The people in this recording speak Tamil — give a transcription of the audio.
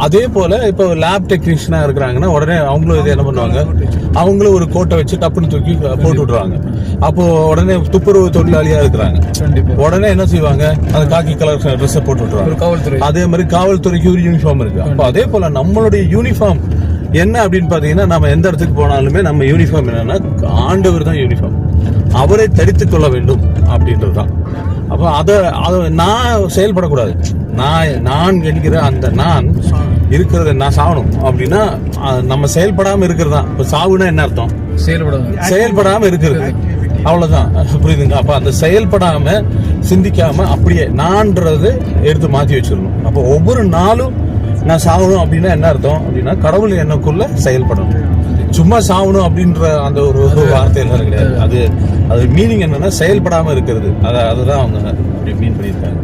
அதே போல இப்போ லேப் டெக்னீஷியனா இருக்கிறாங்கன்னா உடனே அவங்களும் இது என்ன பண்ணுவாங்க, அவங்களும் ஒரு கோட்டை வச்சு டப்புன்னு தூக்கி போட்டு விட்டுருவாங்க. அப்போ உடனே துப்புரவு தொழிலாளியா இருக்கிறாங்க, உடனே என்ன செய்வாங்க, அந்த காக்கி கலர் ட்ரெஸ் போட்டு விட்டுருவாங்க. அதே மாதிரி காவல்துறைக்கு ஒரு யூனிஃபார்ம் இருக்கு. அப்போ அதே போல நம்மளுடைய யூனிஃபார்ம் என்ன அப்படின்னு பாத்தீங்கன்னா, நம்ம எந்த இடத்துக்கு போனாலுமே நம்ம யூனிஃபார்ம் என்னன்னா, ஆண்டவர் தான் யூனிஃபார்ம், அவரை தரித்துக் கொள்ள வேண்டும் அப்படின்றதுதான். அப்போ அதை நான் செயல்படக்கூடாது. நான் என்கிற அந்த நான் இருக்கிறத நான் சாகணும் அப்படின்னா நம்ம செயல்படாம இருக்கிறது தான். இப்போ சாவுனா என்ன அர்த்தம்? செயல்படாம இருக்கிறது, அவ்வளவுதான். புரியுதுங்க? அப்ப அந்த செயல்படாம சிந்திக்காம அப்படியே நான்றது எடுத்து மாத்தி வச்சிடணும். அப்போ ஒவ்வொரு நாளும் நான் சாகணும் அப்படின்னா என்ன அர்த்தம் அப்படின்னா, கடவுள் எனக்குள்ள செயல்படணும். சும்மா சாகணும் அப்படின்ற அந்த ஒரு வார்த்தை எல்லாம் கிடையாது. அது மீனிங் என்னன்னா செயல்படாம இருக்கிறது. அதுதான் அவங்க அப்படி மீன் பண்ணியிருக்காங்க.